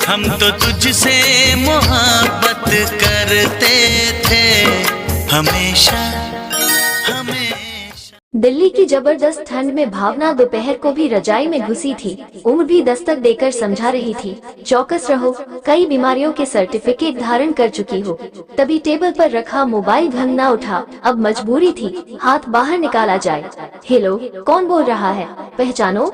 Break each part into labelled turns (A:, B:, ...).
A: हम तो तुझसे मोहब्बत करते थे हमेशा हमेशा।
B: दिल्ली की जबरदस्त ठंड में भावना दोपहर को भी रजाई में घुसी थी। उम्र भी दस्तक देकर समझा रही थी, चौकस रहो, कई बीमारियों के सर्टिफिकेट धारण कर चुकी हो। तभी टेबल पर रखा मोबाइल ढंग ना उठा, अब मजबूरी थी, हाथ बाहर निकाला जाए। हेलो, कौन बोल रहा है, पहचानो?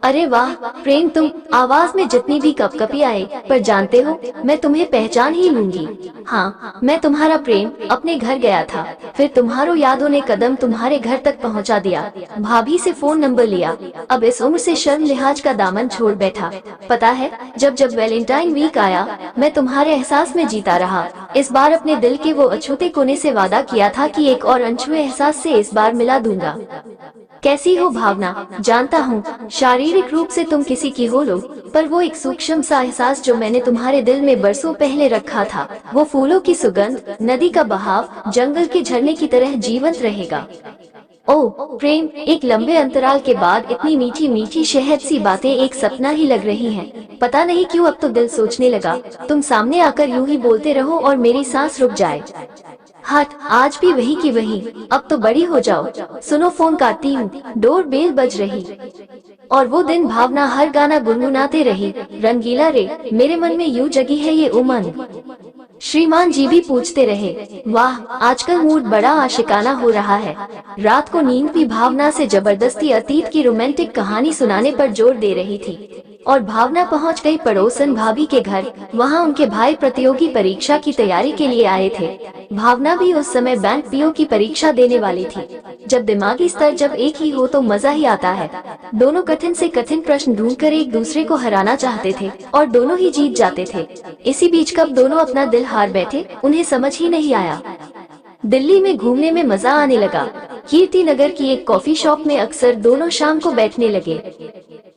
B: अरे वाह प्रेम, तुम। आवाज में जितनी भी कपकपी आए, पर जानते हो मैं तुम्हें पहचान ही लूंगी। हाँ, मैं तुम्हारा प्रेम। अपने घर गया था, फिर तुम्हारो यादों ने कदम तुम्हारे घर तक पहुंचा दिया। भाभी से फोन नंबर लिया, अब इस उम्र से शर्म लिहाज का दामन छोड़ बैठा। पता है, जब जब वैलेंटाइन वीक आया, मैं तुम्हारे एहसास में जीता रहा। इस बार अपने दिल के वो अछूते कोने से वादा किया था कि एक और अनछुए एहसास से इस बार मिला दूंगा। कैसी हो भावना? जानता हूँ शारीरिक रूप से तुम किसी की हो लो, पर वो एक सूक्ष्म सा एहसास जो मैंने तुम्हारे दिल में बरसों पहले रखा था, वो फूलों की सुगंध, नदी का बहाव, जंगल के झरने की तरह जीवंत रहेगा। ओह प्रेम, एक लंबे अंतराल के बाद इतनी मीठी मीठी शहद सी बातें एक सपना ही लग रही हैं। पता नहीं क्यों अब तो दिल सोचने लगा, तुम सामने आकर यूं ही बोलते रहो और मेरी सांस रुक जाए। हट, आज भी वही की वही, अब तो बड़ी हो जाओ। सुनो, फोन काटती हूँ, डोर बेल बज रही। और वो दिन भावना हर गाना गुनगुनाते रही, रंगीला रे, मेरे मन में यूं जगी है ये उमंग। श्रीमान जी भी पूछते रहे, वाह आजकल मूड बड़ा आशिकाना हो रहा है। रात को नींद भी भावना से जबरदस्ती अतीत की रोमांटिक कहानी सुनाने पर जोर दे रही थी। और भावना पहुंच गई पड़ोसन भाभी के घर। वहां उनके भाई प्रतियोगी परीक्षा की तैयारी के लिए आए थे। भावना भी उस समय बैंक पीओ की परीक्षा देने वाली थी। जब दिमागी स्तर जब एक ही हो तो मजा ही आता है। दोनों कठिन से कठिन प्रश्न ढूंढकर एक दूसरे को हराना चाहते थे और दोनों ही जीत जाते थे। इसी बीच कब दोनों अपना दिल हार बैठे, उन्हें समझ ही नहीं आया। दिल्ली में घूमने में मजा आने लगा। कीर्ति नगर की एक कॉफी शॉप में अक्सर दोनों शाम को बैठने लगे।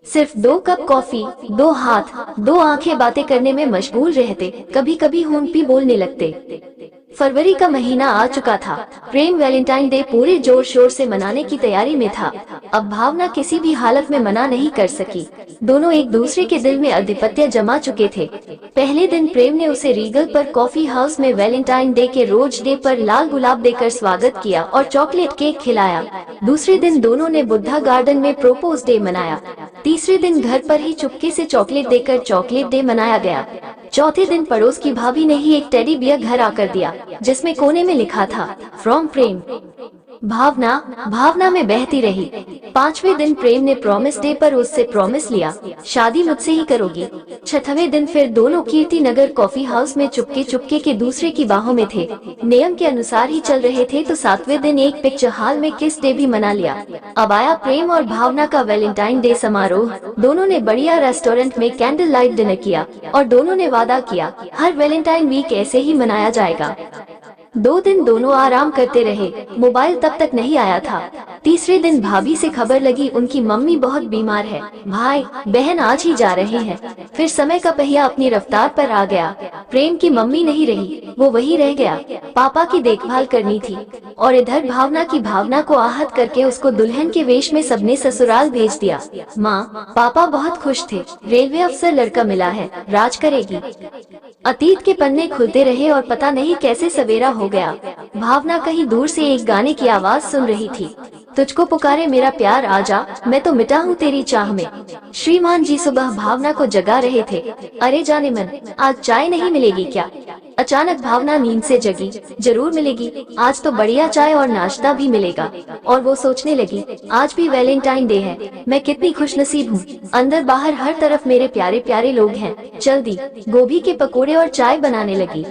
B: सिर्फ 2 कप कॉफी, 2 हाथ, 2 आंखें बातें करने में मशगूल रहते। कभी कभी होंठ भी बोलने लगते। फरवरी का महीना आ चुका था। प्रेम वैलेंटाइन डे पूरे जोर शोर से मनाने की तैयारी में था। अब भावना किसी भी हालत में मना नहीं कर सकी। दोनों एक दूसरे के दिल में आधिपत्य जमा चुके थे। पहले दिन प्रेम ने उसे रीगल पर कॉफी हाउस में वैलेंटाइन डे के रोज डे पर लाल गुलाब देकर स्वागत किया और चॉकलेट केक खिलाया। दूसरे दिन दोनों ने बुद्धा गार्डन में प्रोपोज डे मनाया। तीसरे दिन घर पर ही चुपके से चॉकलेट देकर चॉकलेट डे मनाया गया। चौथे दिन पड़ोस की भाभी ने ही एक टेडी बियर घर आकर दिया, जिसमें कोने में लिखा था, फ्रॉम प्रेम। भावना में बहती रही। 5वें दिन प्रेम ने प्रॉमिस डे पर उससे प्रॉमिस लिया, शादी मुझसे ही करोगी। 6वें दिन फिर दोनों कीर्ति नगर कॉफी हाउस में चुपके चुपके के दूसरे की बाहों में थे। नियम के अनुसार ही चल रहे थे तो 7वें दिन एक पिक्चर हॉल में किस डे भी मना लिया। अब आया प्रेम और भावना का वैलेंटाइन डे समारोह। दोनों ने बढ़िया रेस्टोरेंट में कैंडल लाइट डिनर किया और दोनों ने वादा किया, हर वैलेंटाइन वीक ऐसे ही मनाया जाएगा। 2 दिन दोनों आराम करते रहे। मोबाइल तब तक नहीं आया था। तीसरे दिन भाभी से खबर लगी, उनकी मम्मी बहुत बीमार है, भाई बहन आज ही जा रहे हैं। फिर समय का पहिया अपनी रफ्तार पर आ गया। प्रेम की मम्मी नहीं रही, वो वही रह गया। पापा की देखभाल करनी थी। और इधर भावना की भावना को आहत करके उसको दुल्हन के वेश में सबने ससुराल भेज दिया। माँ पापा बहुत खुश थे, रेलवे अफसर लड़का मिला है, राज करेगी। अतीत के पन्ने खुलते रहे और पता नहीं कैसे सवेरा हो गया। भावना कहीं दूर से एक गाने की आवाज सुन रही थी, तुझको पुकारे मेरा प्यार आजा, मैं तो मिटा हूँ तेरी चाह में। श्रीमान जी सुबह भावना को जगा रहे थे। अरे जाने मन, आज चाय नहीं मिलेगी क्या? अचानक भावना नींद से जगी। जरूर मिलेगी, आज तो बढ़िया चाय और नाश्ता भी मिलेगा। और वो सोचने लगी, आज भी वैलेंटाइन डे है, मैं कितनी खुशनसीब हूँ। अंदर बाहर हर तरफ मेरे प्यारे प्यारे लोग हैं। जल्दी गोभी के पकोड़े और चाय बनाने लगी।